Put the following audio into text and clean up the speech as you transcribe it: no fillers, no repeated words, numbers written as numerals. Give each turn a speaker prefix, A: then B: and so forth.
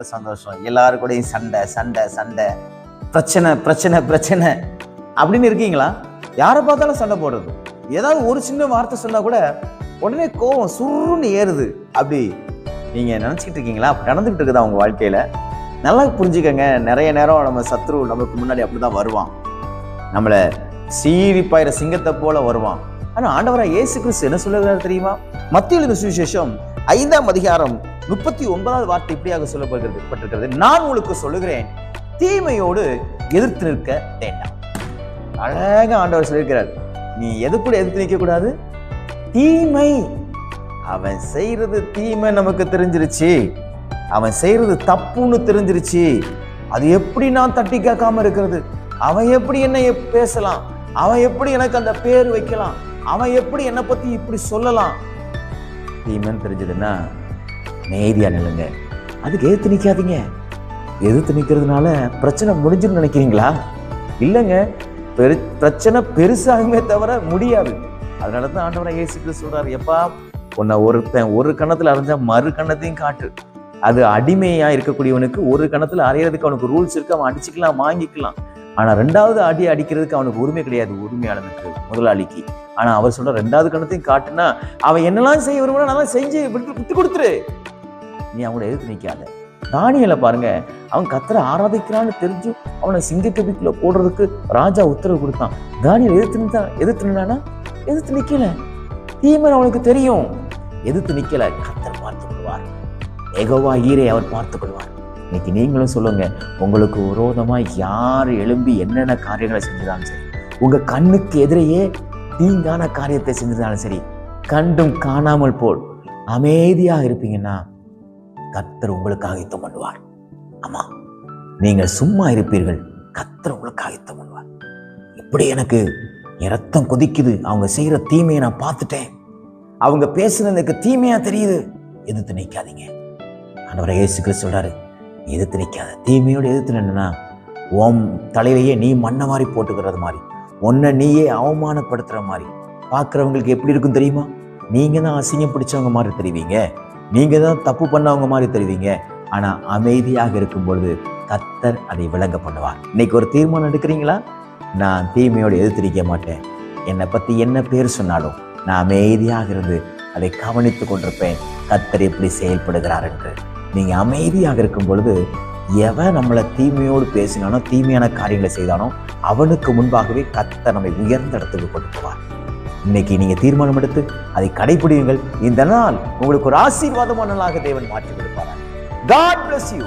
A: சந்தோஷம். எல்லாரும் கூடயும் சண்டை சண்டை சண்டை, பிரச்சனை பிரச்சனை பிரச்சனை அப்படின்னு இருக்கீங்களா? யாரை பார்த்தாலும் சண்டை போடுறது. ஏதாவது ஒரு சின்ன வார்த்தை சொன்னா கூட உடனே கோவம் சுருன்னு ஏறுது. அப்படி நீங்க நினைச்சிட்டு இருக்கீங்களா? நடந்துகிட்டு இருக்குதா உங்க வாழ்க்கையில? நல்லா புரிஞ்சுக்கங்க. நிறைய நேரம் நம்ம சத்ரு நமக்கு முன்னாடி அப்படிதான் வருவான். நம்மள சீறி பாயிற சிங்கத்தை போல வருவான். ஆனா ஆண்டவராகிய இயேசு கிறிஸ்து என்ன சொல்லுகிறார் தெரியுமா? மத்தேயு எழுதின சுவிசேஷம் 5ஆம் அதிகாரம் 39வது வார்த்தை இப்படியாக சொல்லப்பட்டிருக்கிறது. நான் உங்களுக்கு சொல்லுகிறேன், தீமையோடு எதிர்த்து நிற்க வேண்டாம். அழகா ஆண்டவர் சொல்லியிருக்கிறார். நீ எது கூட எதிர்த்து நிற்க கூடாது? தீமை. அவன் செய்யறது தீமை நமக்கு தெரிஞ்சிருச்சு. அவன் செய்யறது தப்புன்னு தெரிஞ்சிருச்சு. அது எப்படி நான் தட்டி கேட்காம இருக்கிறது? அவன் எப்படி என்னை பேசலாம்? அவன் எப்படி எனக்கு அந்த பேர் வைக்கலாம்? அவன் எப்படி என்னை பத்தி இப்படி சொல்லலாம்? தீமைன்னு தெரிஞ்சதுன்னா நேதியா நில்லுங்க. அதுக்கு எதிர்த்து நிக்காதீங்க. எதிர்த்து நிக்கிறதுனால பிரச்சனை முடிஞ்சுன்னு நினைக்கிறீங்களா? இல்லைங்க, பிரச்சனை பெருசாகுமே தவிர முடியாது. அதனாலதான் ஆண்டவராகிய இயேசு கிறிஸ்து சொல்றாரு, எப்பா உன்னை ஒருத்தன் ஒரு கணத்துல அரைஞ்சா மறு கணத்தையும் காட்டு. அது அடிமையா இருக்கக்கூடியவனுக்கு ஒரு கணத்துல அறையிறதுக்கு அவனுக்கு ரூல்ஸ் இருக்கு. அவன் அடிச்சுக்கலாம், வாங்கிக்கலாம். ஆனா ரெண்டாவது அடி அடிக்கிறதுக்கு அவனுக்கு உரிமை கிடையாது, உரிமையாளனுக்கு, முதலாளிக்கு. ஆனா அவர் சொல்ற ரெண்டாவது கணத்தையும் காட்டுனா அவன் என்னெல்லாம் செய்ய விரும்பினா நல்லா செஞ்சு விட்டு கொடுத்துரு. நீ அவங்கள எதிர்த்து நிக்காத. தானியேலை பாருங்க, அவன் கர்த்தரை ஆராதிக்கிறான்னு தெரிஞ்சு அவனை சிங்கக்கபிக்குள்ள போடுறதுக்கு ராஜா உத்தரவு கொடுத்தான். தானியேல் எதிர்த்து நிக்கல. தீமை அவனுக்கு தெரியும். எதிர்த்து நிக்கல. கர்த்தர் பார்த்துக் கொள்வார். யெகோவா ஈரே அவர் பார்த்துக் கொள்வார். இன்னைக்கு நீங்களும் சொல்லுங்க, உங்களுக்கு விரோதமா யார் எழும்பி என்னென்ன காரியங்களை செஞ்சிருந்தாலும் சரி, உங்க கண்ணுக்கு எதிரையே தீங்கான காரியத்தை செஞ்சிருந்தாலும் சரி, கண்டும் காணாமல் போல் அமைதியா இருப்பீங்கன்னா கர்த்தர் உங்களுக்காக யுத்தம் பண்ணுவார். ஆமா, நீங்க சும்மா இருப்பீர்கள், கர்த்தர் உங்களுக்காக யுத்தம் பண்ணுவார். இப்படி எனக்கு ரத்தம் கொதிக்குது, அவங்க செய்யற தீமையை நான் பார்த்துட்டேன், அவங்க பேசுனதுக்கு தீமையா தெரியுது. எதிர்த்து நிக்காதீங்க. ஆண்டவராகிய இயேசு கிறிஸ்து சொல்றாரு, எதிர்த்து நிக்காத. தீமையோடு எதிர்த்து நின்னா உன் தலையிலேயே நீ மண்ணை மாதிரி போட்டுக்கிறது மாதிரி, உன்னை நீயே அவமானப்படுத்துற மாதிரி பார்க்குறவங்களுக்கு எப்படி இருக்கும் தெரியுமா? நீங்க தான் அசிங்கம் பிடிச்சவங்க மாதிரி தெரிவிங்க, நீங்க தான் தப்பு பண்ணவங்க மாதிரி தெரிவிங்க. ஆனா அமைதியாக இருக்கும் பொழுது கர்த்தர் அதை விளங்க பண்ணுவார். இன்னைக்கு ஒரு தீர்மானம் எடுக்கிறீங்களா? நான் தீமையோடு எதிர்த்து நிற்க மாட்டேன். என்னை பத்தி என்ன பேர் சொன்னாலும் நான் அமைதியாக இருந்து அதை கவனித்து கொண்டிருப்பேன், கர்த்தர் எப்படி செயல்படுகிறார் என்று. நீங்க அமைதியாக இருக்கும் பொழுது எவன் நம்மளை தீமையோடு பேசினானோ, தீமையான காரியங்களை செய்தானோ, அவனுக்கு முன்பாகவே கர்த்தர் நம்மை உயர்ந்த இடத்துக்கு கொண்டு போவார். இன்னைக்கு நீங்க தீர்மானம் எடுத்து அதை கடைபிடியுங்கள். இந்த நாள் உங்களுக்கு ஒரு ஆசீர்வாதமான நாளாக தேவன் மாற்றி கொடுப்பார். God bless you.